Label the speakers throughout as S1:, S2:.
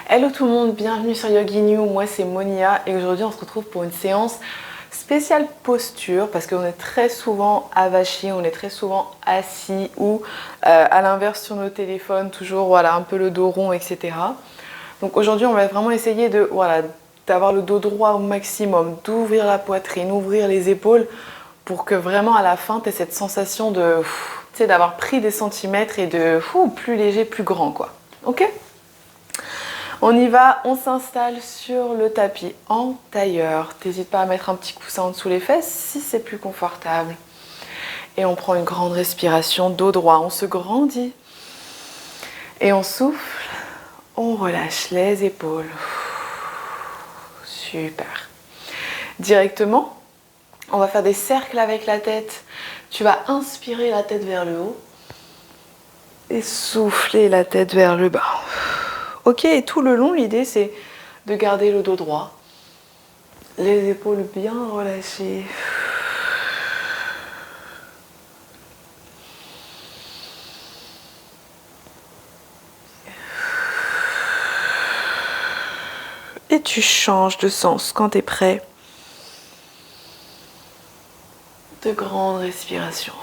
S1: Hello tout le monde, bienvenue sur Yogi New, moi c'est Monia et aujourd'hui on se retrouve pour une séance spéciale posture parce qu'on est très souvent avachi, on est très souvent assis ou à l'inverse sur nos téléphones, toujours voilà, un peu le dos rond, etc. Donc aujourd'hui on va vraiment essayer de, voilà, d'avoir le dos droit au maximum, d'ouvrir la poitrine, ouvrir les épaules pour que vraiment à la fin tu aies cette sensation de, tu sais, d'avoir pris des centimètres et de plus léger, plus grand quoi. Ok ? On y va, on s'installe sur le tapis en tailleur. T'hésites pas à mettre un petit coussin en dessous les fesses si c'est plus confortable. Et on prend une grande respiration, dos droit, on se grandit. Et on souffle, on relâche les épaules. Super. Directement, on va faire des cercles avec la tête. Tu vas inspirer la tête vers le haut et souffler la tête vers le bas. Ok, et tout le long, l'idée c'est de garder le dos droit, les épaules bien relâchées. Et tu changes de sens quand tu es prêt. De grandes respirations.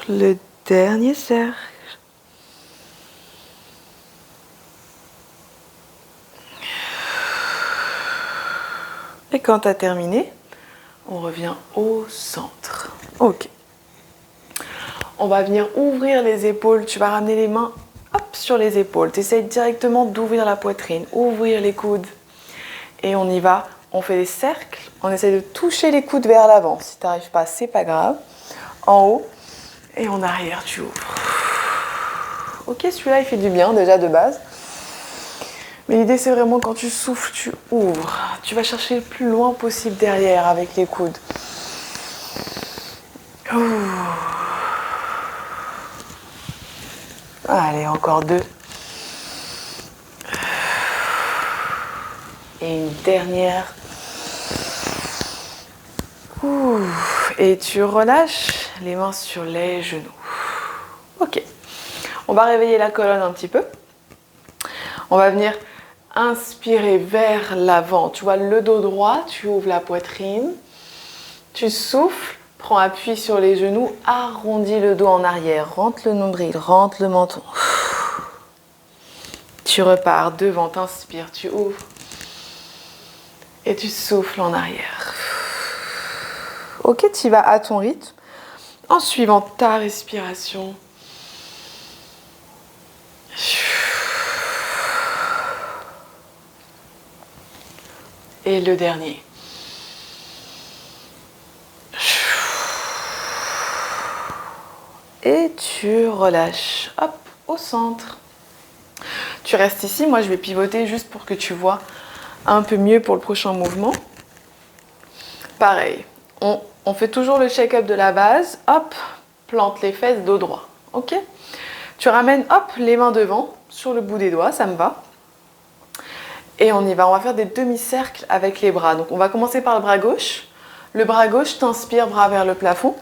S1: Le dernier cercle. Et quand tu as terminé, on revient au centre. Ok. On va venir ouvrir les épaules. Tu vas ramener les mains sur les épaules. Tu essaies directement d'ouvrir la poitrine, ouvrir les coudes. Et on y va. On fait des cercles. On essaie de toucher les coudes vers l'avant. Si tu n'arrives pas, c'est pas grave. En haut. Et en arrière, tu ouvres. Ok, celui-là, il fait du bien déjà de base. Mais l'idée, c'est vraiment quand tu souffles, tu ouvres. Tu vas chercher le plus loin possible derrière avec les coudes. Allez, encore 2. Et une dernière. Et tu relâches les mains sur les genoux. Ok. On va réveiller la colonne un petit peu. On va venir inspirer vers l'avant. Tu vois le dos droit, tu ouvres la poitrine. Tu souffles, prends appui sur les genoux, arrondis le dos en arrière. Rentre le nombril, rentre le menton. Tu repars devant, t'inspires, tu ouvres. Et tu souffles en arrière. Ok, tu y vas à ton rythme, en suivant ta respiration. Et le dernier. Et tu relâches, hop, au centre. Tu restes ici, moi je vais pivoter juste pour que tu vois un peu mieux pour le prochain mouvement. Pareil, on fait toujours le check-up de la base, hop, plante les fesses, dos droit, ok ? Tu ramènes, hop, les mains devant, sur le bout des doigts, ça me va. Et on y va, on va faire des demi-cercles avec les bras. Donc on va commencer par le bras gauche. Le bras gauche, t'inspires, bras vers le plafond.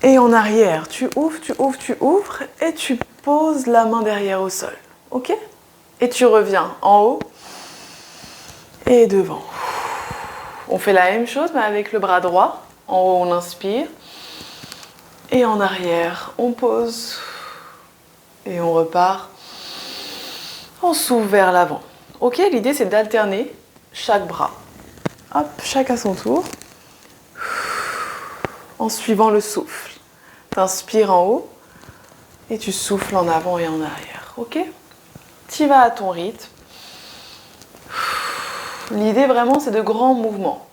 S1: Et en arrière, tu ouvres et tu poses la main derrière au sol. Ok ? Et tu reviens en haut et devant. On fait la même chose mais avec le bras droit. En haut, on inspire. Et en arrière, on pose. Et on repart. On s'ouvre vers l'avant. Ok ? L'idée, c'est d'alterner chaque bras. Hop, chacun son tour. En suivant le souffle. T'inspires en haut et tu souffles en avant et en arrière. Ok ? Tu vas à ton rythme. L'idée vraiment c'est de grands mouvements.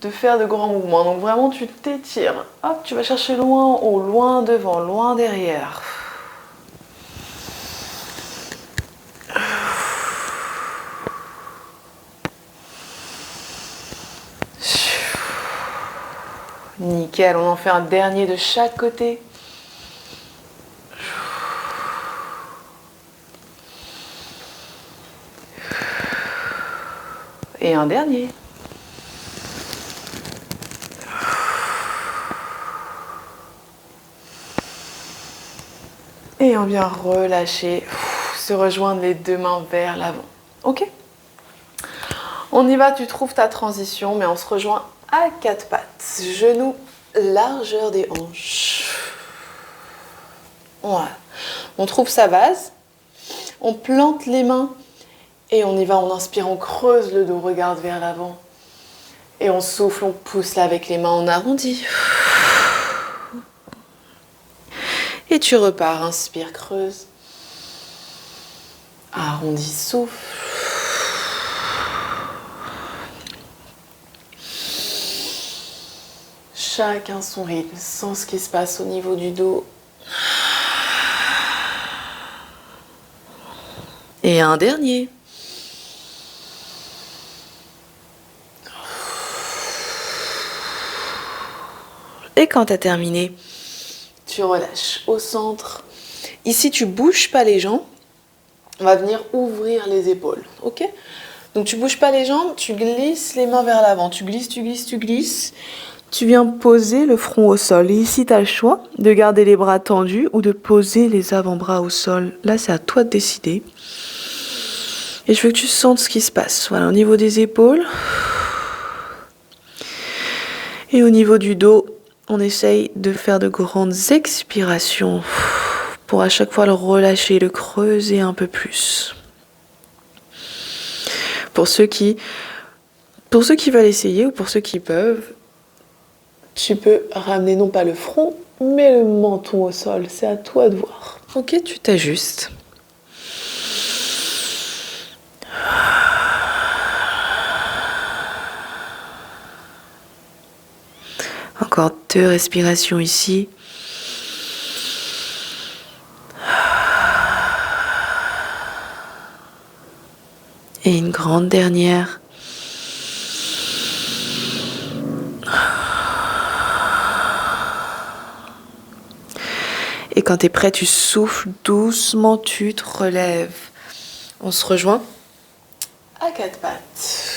S1: De faire de grands mouvements. Donc vraiment tu t'étires. Hop, tu vas chercher loin en haut, loin devant, loin derrière. Nickel, on en fait un dernier de chaque côté. Et un dernier. Et on vient relâcher, se rejoindre les deux mains vers l'avant. Ok? On y va, tu trouves ta transition, mais on se rejoint à quatre pattes. Genoux, largeur des hanches. Voilà. On trouve sa base. On plante les mains et on y va. On inspire, on creuse le dos, regarde vers l'avant. Et on souffle, on pousse là avec les mains, on arrondit. Et tu repars, inspire, creuse. Arrondis, souffle. Chacun son rythme, sens ce qui se passe au niveau du dos. Et un dernier. Et quand tu as terminé, tu relâches au centre. Ici, tu bouges pas les jambes. On va venir ouvrir les épaules, ok? Donc tu bouges pas les jambes, tu glisses les mains vers l'avant. Tu glisses, tu glisses, tu glisses. Tu viens poser le front au sol. Et ici, tu as le choix de garder les bras tendus ou de poser les avant-bras au sol. Là, c'est à toi de décider. Et je veux que tu sentes ce qui se passe. Voilà, au niveau des épaules. Et au niveau du dos, on essaye de faire de grandes expirations pour à chaque fois le relâcher, le creuser un peu plus. Pour ceux qui veulent essayer ou pour ceux qui peuvent, tu peux ramener non pas le front, mais le menton au sol. C'est à toi de voir. Ok, tu t'ajustes. Encore 2 respirations ici. Et une grande dernière. Et quand tu es prêt, tu souffles doucement, tu te relèves. On se rejoint à quatre pattes.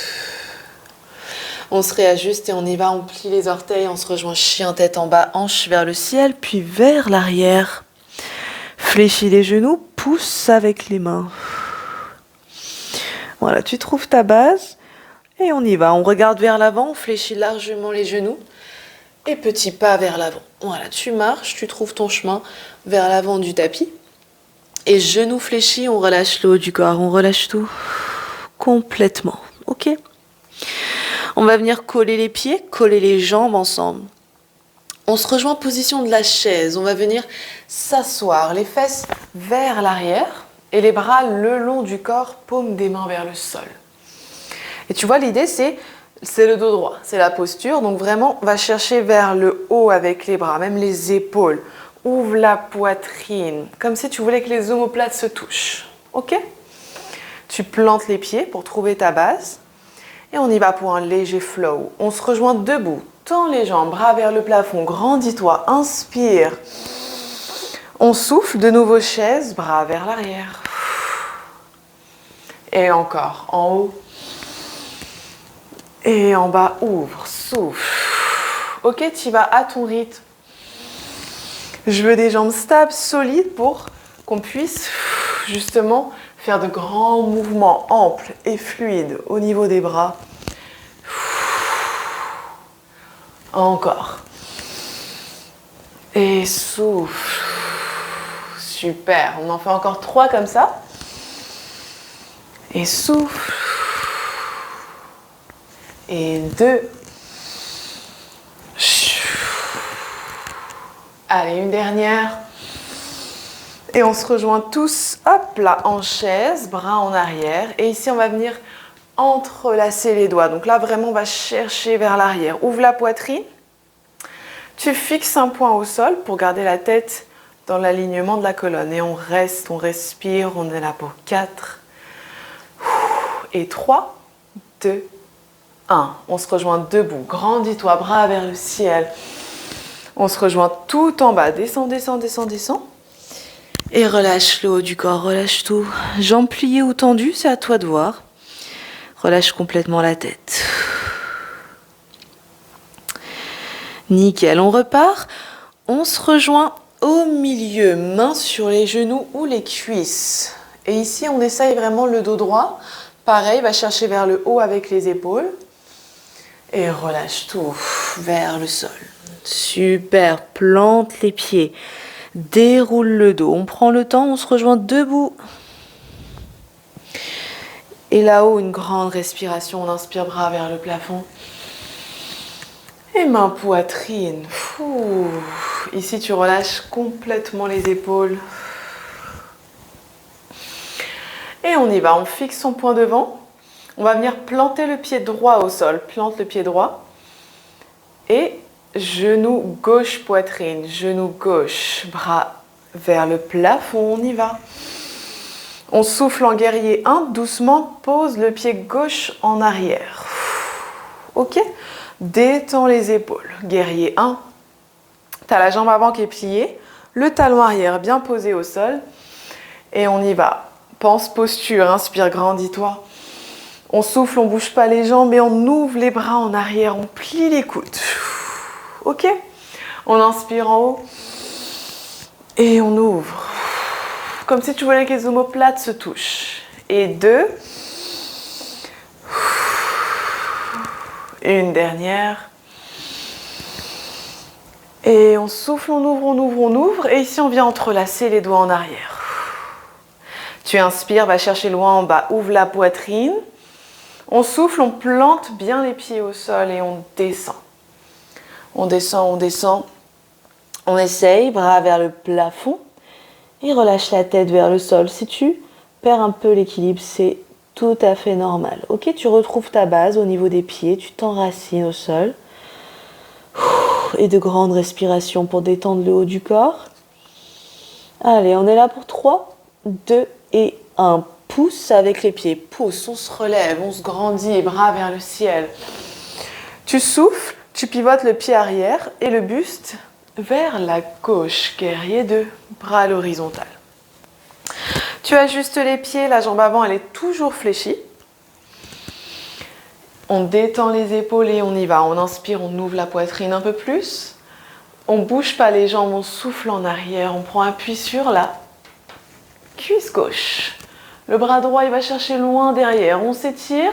S1: On se réajuste et on y va, on plie les orteils, on se rejoint chien tête en bas, hanche vers le ciel, puis vers l'arrière. Fléchis les genoux, pousse avec les mains. Voilà, tu trouves ta base et on y va. On regarde vers l'avant, on fléchit largement les genoux et petit pas vers l'avant. Voilà, tu marches, tu trouves ton chemin vers l'avant du tapis. Et genoux fléchis, on relâche le haut du corps, on relâche tout complètement. Ok ? On va venir coller les pieds, coller les jambes ensemble. On se rejoint en position de la chaise. On va venir s'asseoir, les fesses vers l'arrière et les bras le long du corps, paume des mains vers le sol. Et tu vois, l'idée, c'est le dos droit, c'est la posture. Donc vraiment, on va chercher vers le haut avec les bras, même les épaules. Ouvre la poitrine, comme si tu voulais que les omoplates se touchent. Ok ? Tu plantes les pieds pour trouver ta base. Et on y va pour un léger flow. On se rejoint debout. Tends les jambes, bras vers le plafond. Grandis-toi. Inspire. On souffle. De nouveau chaise, bras vers l'arrière. Et encore. En haut. Et en bas, ouvre. Souffle. Ok, tu vas à ton rythme. Je veux des jambes stables, solides pour qu'on puisse justement faire de grands mouvements amples et fluides au niveau des bras. Encore. Et souffle. Super. On en fait encore 3 comme ça. Et souffle. Et 2. Allez, une dernière. Et on se rejoint tous, hop là, en chaise, bras en arrière. Et ici, on va venir entrelacer les doigts. Donc là, vraiment, on va chercher vers l'arrière. Ouvre la poitrine. Tu fixes un point au sol pour garder la tête dans l'alignement de la colonne. Et on reste, on respire, on est là pour 4. Et 3, 2, 1. On se rejoint debout. Grandis-toi, bras vers le ciel. On se rejoint tout en bas. Descends, descends, descends, descends. Et relâche le haut du corps, relâche tout. Jambes pliées ou tendues, c'est à toi de voir. Relâche complètement la tête. Nickel, on repart. On se rejoint au milieu, main sur les genoux ou les cuisses. Et ici, on essaye vraiment le dos droit. Pareil, va chercher vers le haut avec les épaules. Et relâche tout vers le sol. Super, plante les pieds. Déroule le dos. On prend le temps, on se rejoint debout. Et là-haut, une grande respiration. On inspire, bras vers le plafond. Et main poitrine. Ici, tu relâches complètement les épaules. Et on y va. On fixe son point devant. On va venir planter le pied droit au sol. Plante le pied droit. Et genou gauche, poitrine. Genou gauche. Bras vers le plafond. On y va. On souffle en guerrier 1. Doucement, pose le pied gauche en arrière. Ok ? Détends les épaules. Guerrier 1. Tu as la jambe avant qui est pliée. Le talon arrière bien posé au sol. Et on y va. Pense posture. Inspire, grandis-toi. On souffle, on ne bouge pas les jambes et on ouvre les bras en arrière. On plie les coudes. Ok ? On inspire en haut. Et on ouvre. Comme si tu voulais que les omoplates se touchent. Et 2. Une dernière. Et on souffle, on ouvre, on ouvre, on ouvre. Et ici, on vient entrelacer les doigts en arrière. Tu inspires, va chercher loin en bas. Ouvre la poitrine. On souffle, on plante bien les pieds au sol et on descend. On descend, on descend. On essaye, bras vers le plafond. Et relâche la tête vers le sol. Si tu perds un peu l'équilibre, c'est tout à fait normal. Ok, tu retrouves ta base au niveau des pieds. Tu t'enracines au sol. Et de grandes respirations pour détendre le haut du corps. Allez, on est là pour 3, 2 et 1. Pousse avec les pieds. Pousse, on se relève, on se grandit, bras vers le ciel. Tu souffles, tu pivotes le pied arrière et le buste vers la gauche. Guerrier 2, bras à l'horizontale. Tu ajustes les pieds, la jambe avant, elle est toujours fléchie. On détend les épaules et on y va. On inspire, on ouvre la poitrine un peu plus. On ne bouge pas les jambes, on souffle en arrière. On prend appui sur la cuisse gauche. Le bras droit, il va chercher loin derrière. On s'étire.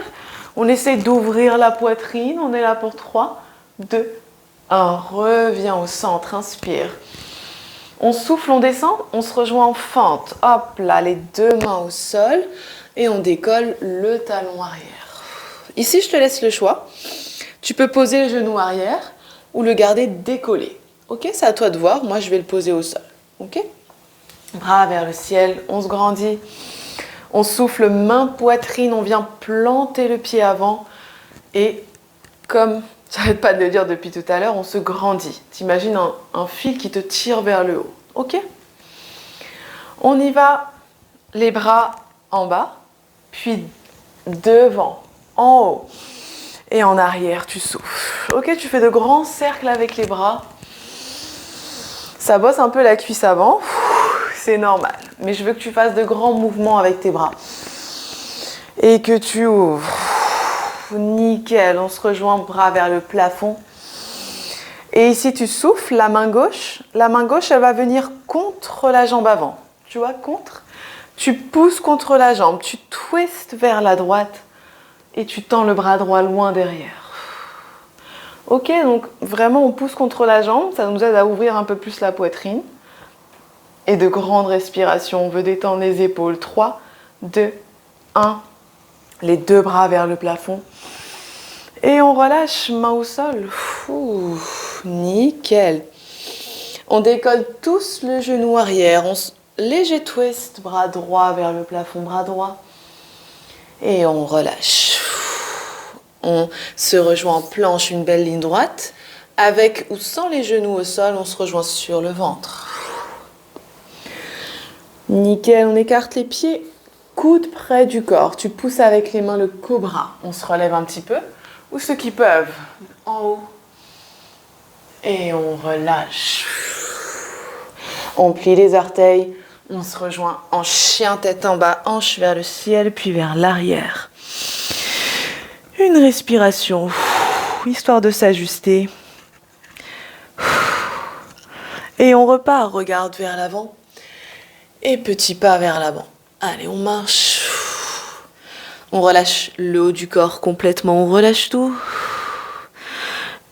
S1: On essaie d'ouvrir la poitrine. On est là pour 3, 2, 1. Reviens au centre. Inspire. On souffle, on descend. On se rejoint en fente. Hop là, les deux mains au sol. Et on décolle le talon arrière. Ici, je te laisse le choix. Tu peux poser le genou arrière ou le garder décollé. Ok, c'est à toi de voir. Moi, je vais le poser au sol. Ok ? Bras vers le ciel. On se grandit. On souffle main, poitrine. On vient planter le pied avant. Et comme j'arrête pas de le dire depuis tout à l'heure, on se grandit. T'imagines un fil qui te tire vers le haut. Ok ? On y va. Les bras en bas. Puis devant. En haut et en arrière, tu souffles. Ok, tu fais de grands cercles avec les bras. Ça bosse un peu la cuisse avant. C'est normal. Mais je veux que tu fasses de grands mouvements avec tes bras. Et que tu ouvres. Nickel. On se rejoint, bras vers le plafond. Et ici, tu souffles, la main gauche. La main gauche, elle va venir contre la jambe avant. Tu vois, contre. Tu pousses contre la jambe. Tu twistes vers la droite. Et tu tends le bras droit loin derrière. Ok, donc vraiment on pousse contre la jambe, ça nous aide à ouvrir un peu plus la poitrine. Et de grandes respirations, on veut détendre les épaules. 3, 2, 1. Les deux bras vers le plafond. Et on relâche, main au sol. Nickel. On décolle tous le genou arrière. Léger twist, bras droit vers le plafond, bras droit. Et on relâche. On se rejoint en planche, une belle ligne droite. Avec ou sans les genoux au sol, on se rejoint sur le ventre. Nickel, on écarte les pieds, coudes près du corps. Tu pousses avec les mains le cobra. On se relève un petit peu. Ou ceux qui peuvent, en haut. Et on relâche. On plie les orteils. On se rejoint en chien, tête en bas, hanche vers le ciel, puis vers l'arrière. Une respiration, histoire de s'ajuster. Et on repart, regarde vers l'avant. Et petit pas vers l'avant. Allez, on marche. On relâche le haut du corps complètement, on relâche tout.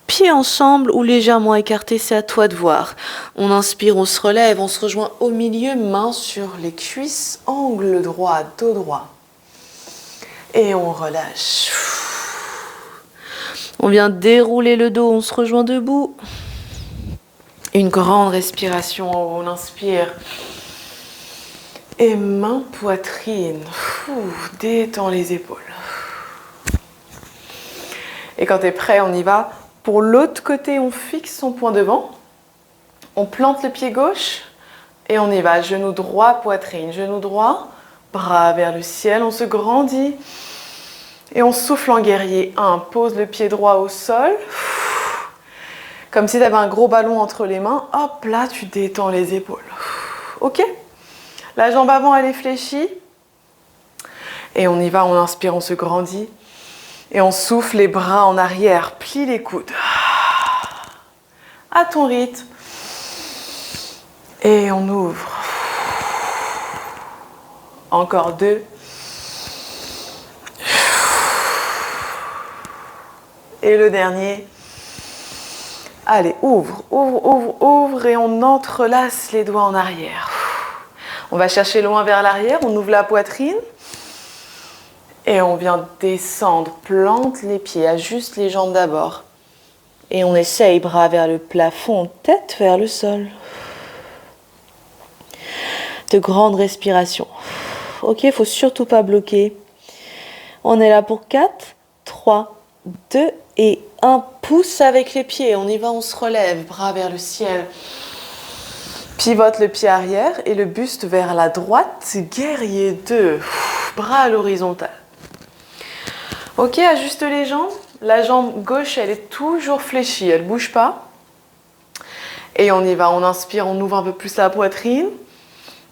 S1: Pieds ensemble ou légèrement écartés, c'est à toi de voir. On inspire, on se relève, on se rejoint au milieu, main sur les cuisses, angle droit, dos droit. Et on relâche. On vient dérouler le dos, on se rejoint debout. Une grande respiration, on inspire. Et main, poitrine. Détends les épaules. Et quand tu es prêt, on y va. Pour l'autre côté, on fixe son point devant. On plante le pied gauche et on y va. Genou droit, poitrine. Genou droit, bras vers le ciel. On se grandit et on souffle en guerrier. 1, pose le pied droit au sol. Comme si tu avais un gros ballon entre les mains. Hop, là, tu détends les épaules. Ok ? La jambe avant, elle est fléchie. Et on y va, on inspire, on se grandit. Et on souffle les bras en arrière, plie les coudes. À ton rythme. Et on ouvre. Encore 2. Et le dernier. Allez, ouvre, ouvre, ouvre, ouvre. Et on entrelace les doigts en arrière. On va chercher loin vers l'arrière, on ouvre la poitrine. Et on vient descendre, plante les pieds, ajuste les jambes d'abord. Et on essaye, bras vers le plafond, tête vers le sol. De grandes respirations. Ok, il ne faut surtout pas bloquer. On est là pour 4, 3, 2 et 1. Pousse avec les pieds, on y va, on se relève, bras vers le ciel. Pivote le pied arrière et le buste vers la droite. Guerrier 2, bras à l'horizontale. Ok, ajuste les jambes. La jambe gauche, elle est toujours fléchie, elle ne bouge pas. Et on y va, on inspire, on ouvre un peu plus la poitrine.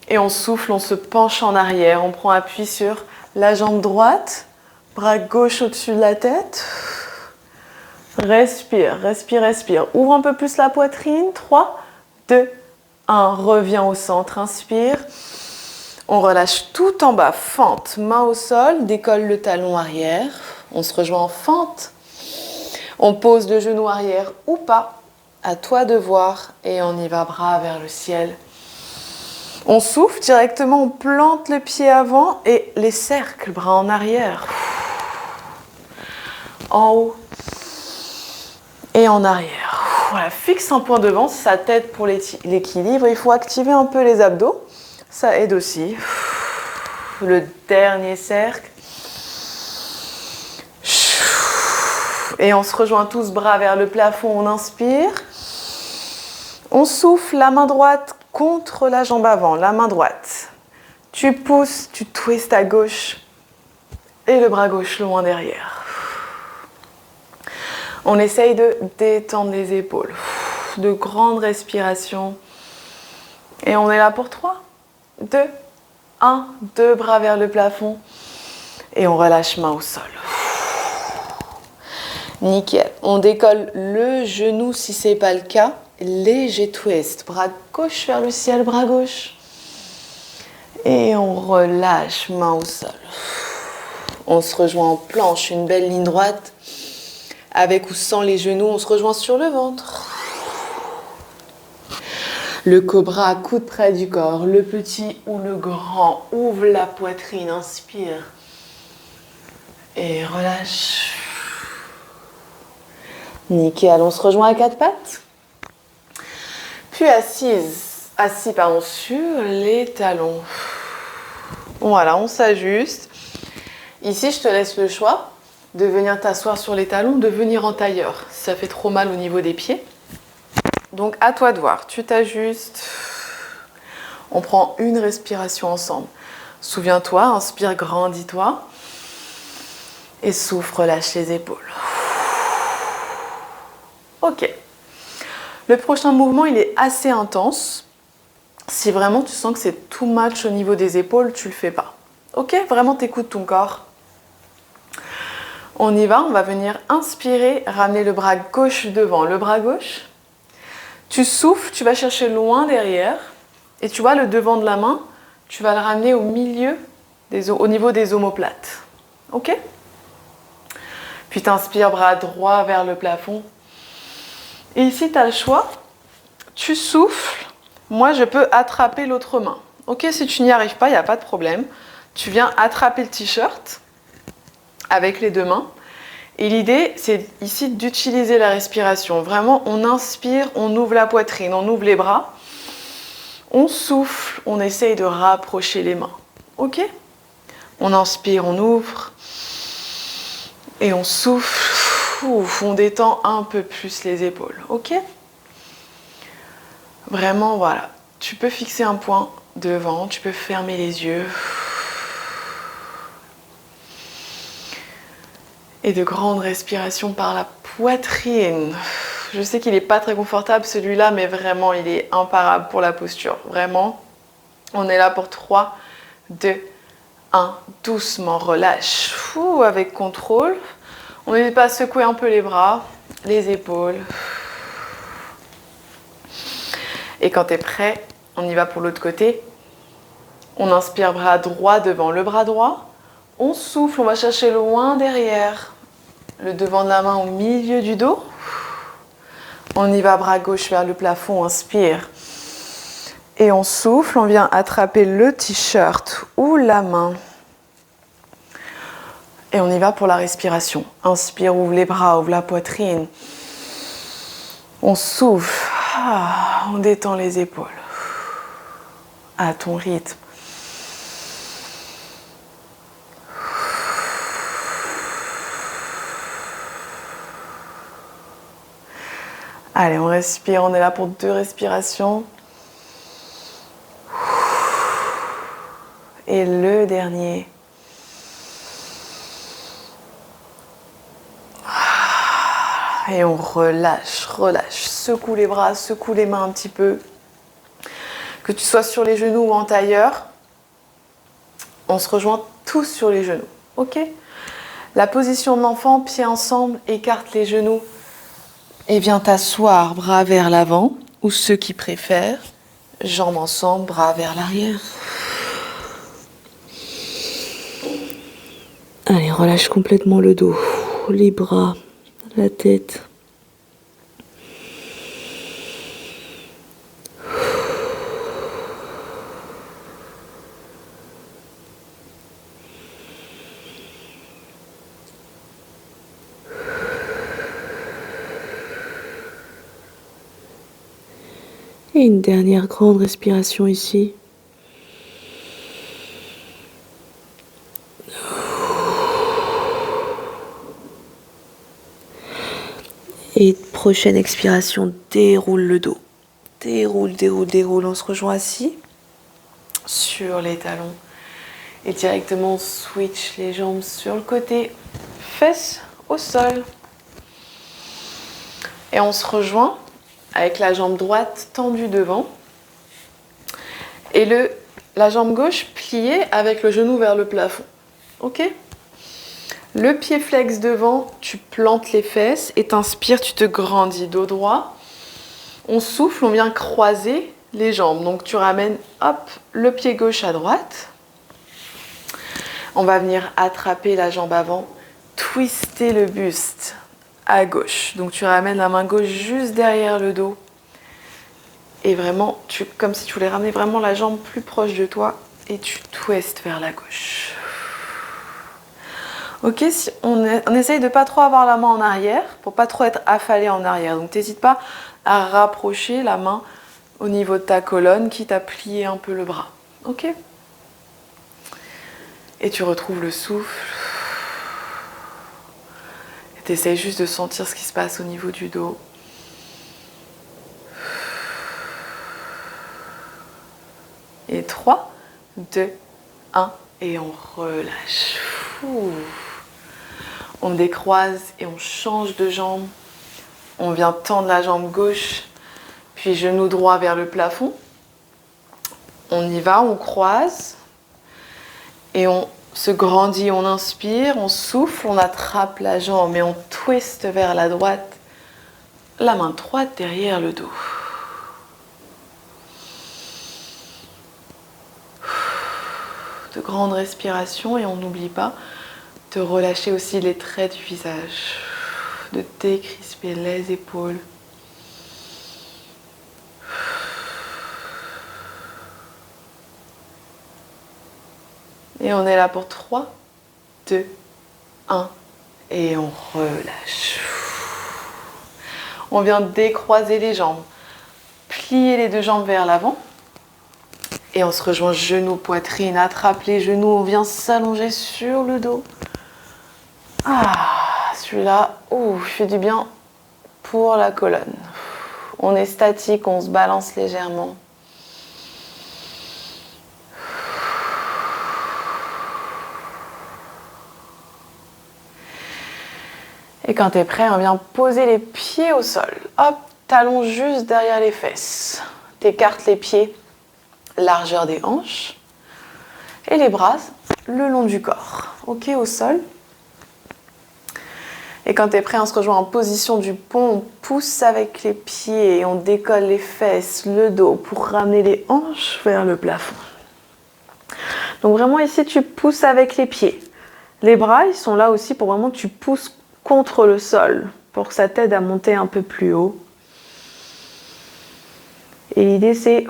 S1: Et on souffle, on se penche en arrière. On prend appui sur la jambe droite, bras gauche au-dessus de la tête. Respire, respire, respire. Ouvre un peu plus la poitrine. 3, 2, 1. Reviens au centre, inspire. On relâche tout en bas, fente, main au sol, décolle le talon arrière. On se rejoint en fente. On pose le genou arrière ou pas. À toi de voir. Et on y va, bras vers le ciel. On souffle directement, on plante le pied avant et les cercles, bras en arrière. En haut et en arrière. Voilà, fixe un point devant, ça t'aide pour l'équilibre. Il faut activer un peu les abdos. Ça aide aussi. Le dernier cercle. Et on se rejoint tous, bras vers le plafond, on inspire. On souffle, la main droite contre la jambe avant, la main droite. Tu pousses, tu twists à gauche et le bras gauche loin derrière. On essaye de détendre les épaules. De grandes respirations. Et on est là pour 3, 2, 1, 2 bras vers le plafond. Et on relâche main au sol. Nickel. On décolle le genou si ce n'est pas le cas. Léger twist. Bras gauche vers le ciel, bras gauche. Et on relâche main au sol. On se rejoint en planche, une belle ligne droite. Avec ou sans les genoux, on se rejoint sur le ventre. Le cobra, coude près du corps. Le petit ou le grand, ouvre la poitrine, inspire. Et relâche. Nickel, on se rejoint à 4 pattes. Puis assis sur les talons. Voilà, on s'ajuste. Ici, je te laisse le choix de venir t'asseoir sur les talons, de venir en tailleur. Si ça fait trop mal au niveau des pieds. Donc, à toi de voir. Tu t'ajustes. On prend une respiration ensemble. Souviens-toi, inspire, grandis-toi. Et souffle, relâche les épaules. Ok. Le prochain mouvement, il est assez intense. Si vraiment tu sens que c'est too much au niveau des épaules, tu le fais pas. Ok, vraiment t'écoutes ton corps. On y va, on va venir inspirer, ramener le bras gauche devant. Le bras gauche, Tu souffles, tu vas chercher loin derrière. Et tu vois, le devant de la main, tu vas le ramener au milieu, au niveau des omoplates. Ok? Puis tu inspires, bras droit vers le plafond. Et ici, tu as le choix. Tu souffles. Moi, je peux attraper l'autre main. Ok, si tu n'y arrives pas, il n'y a pas de problème. Tu viens attraper le t-shirt avec les deux mains. Et l'idée, c'est ici d'utiliser la respiration. Vraiment, on inspire, on ouvre la poitrine, on ouvre les bras. On souffle, on essaye de rapprocher les mains. Ok? On inspire, on ouvre. Et on souffle. Ouf, on détend un peu plus les épaules. Ok? Vraiment, voilà. Tu peux fixer un point devant, tu peux fermer les yeux. Et de grandes respirations par la poitrine. Je sais qu'il n'est pas très confortable celui-là, mais vraiment, il est imparable pour la posture. Vraiment, on est là pour 3, 2, 1. Doucement, relâche. Avec contrôle. On n'hésite pas à secouer un peu les bras, les épaules. Et quand tu es prêt, on y va pour l'autre côté. On inspire, bras droit devant le bras droit. On souffle, on va chercher loin derrière. Le devant de la main au milieu du dos. On y va, bras gauche vers le plafond, on inspire. Et on souffle, on vient attraper le t-shirt ou la main. Et on y va pour la respiration. Inspire, ouvre les bras, ouvre la poitrine. On souffle, on détend les épaules. À ton rythme. Allez, on respire, on est là pour 2 respirations. Et le dernier. Et on relâche, relâche. Secoue les bras, secoue les mains un petit peu. Que tu sois sur les genoux ou en tailleur, on se rejoint tous sur les genoux. Ok? La position de l'enfant, pieds ensemble, écarte les genoux. Et viens t'asseoir, bras vers l'avant, ou ceux qui préfèrent, jambes ensemble, bras vers l'arrière. Allez, relâche complètement le dos, les bras, la tête. Et une dernière grande respiration ici. Et prochaine expiration, déroule le dos. Déroule, déroule, déroule. On se rejoint assis sur les talons. Et directement, on switch les jambes sur le côté. Fesses au sol. Et on se rejoint avec la jambe droite tendue devant. Et la jambe gauche pliée avec le genou vers le plafond. Ok ? Le pied flex devant, tu plantes les fesses et t'inspires, tu te grandis, dos droit. On souffle, on vient croiser les jambes. Donc tu ramènes, hop, le pied gauche à droite. On va venir attraper la jambe avant, twister le buste à gauche. Donc tu ramènes la main gauche juste derrière le dos. Et vraiment, comme si tu voulais ramener vraiment la jambe plus proche de toi et tu twistes vers la gauche. Ok, on essaye de pas trop avoir la main en arrière pour pas trop être affalé en arrière. Donc n'hésite pas à rapprocher la main au niveau de ta colonne, quitte à plier un peu le bras. Ok ? Et tu retrouves le souffle. Et tu essayes juste de sentir ce qui se passe au niveau du dos. Et 3, 2, 1, et on relâche. On décroise et on change de jambe. On vient tendre la jambe gauche, puis genou droit vers le plafond. On y va, on croise. Et on se grandit, on inspire, on souffle, on attrape la jambe et on twiste vers la droite. La main droite derrière le dos. grande respiration et on n'oublie pas de relâcher aussi les traits du visage, de décrisper les épaules. Et on est là pour 3, 2, 1 et on relâche. On vient décroiser les jambes, plier les 2 jambes vers l'avant et on se rejoint genoux, poitrine, attrape les genoux, on vient s'allonger sur le dos. Celui-là, il fait du bien pour la colonne. On est statique, on se balance légèrement. Et quand tu es prêt, on vient poser les pieds au sol. Hop, talons juste derrière les fesses. T'écartes les pieds, largeur des hanches. Et les bras le long du corps. Ok, au sol. Et quand tu es prêt, on se rejoint en position du pont. On pousse avec les pieds et on décolle les fesses, le dos pour ramener les hanches vers le plafond. Donc vraiment ici, tu pousses avec les pieds. Les bras, ils sont là aussi pour vraiment que tu pousses contre le sol pour que ça t'aide à monter un peu plus haut. Et l'idée c'est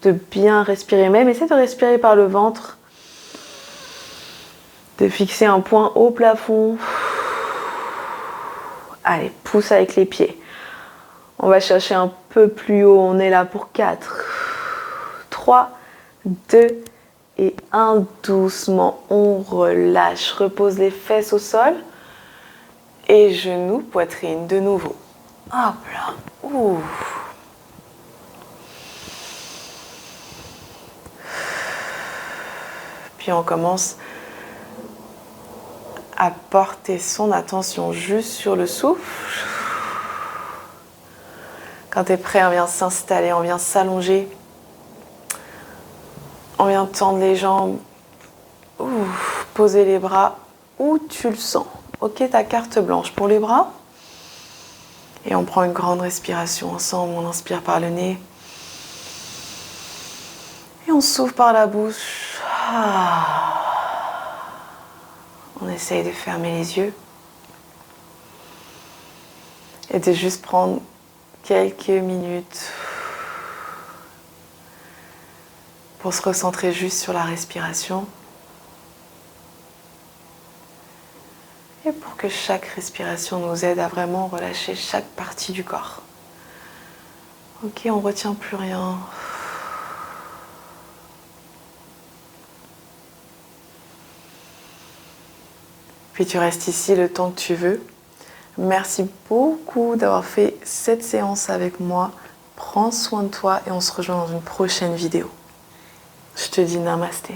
S1: de bien respirer, même essaie de respirer par le ventre, de fixer un point au plafond. Allez, pousse avec les pieds. On va chercher un peu plus haut, on est là pour 4, 3, 2 et 1, doucement, on relâche, repose les fesses au sol et genoux, poitrine de nouveau. Hop là, Puis on commence à porter son attention juste sur le souffle. Quand tu es prêt, on vient s'installer, on vient s'allonger. On vient tendre les jambes, poser les bras où tu le sens. Ok, ta carte blanche pour les bras. Et on prend une grande respiration ensemble. On inspire par le nez. Et on souffle par la bouche. On essaye de fermer les yeux. Et de juste prendre quelques minutes pour se recentrer juste sur la respiration et pour que chaque respiration nous aide à vraiment relâcher chaque partie du corps. Ok, on ne retient plus rien. Puis tu restes ici le temps que tu veux. Merci beaucoup d'avoir fait cette séance avec moi. Prends soin de toi et on se rejoint dans une prochaine vidéo. Je te dis namasté.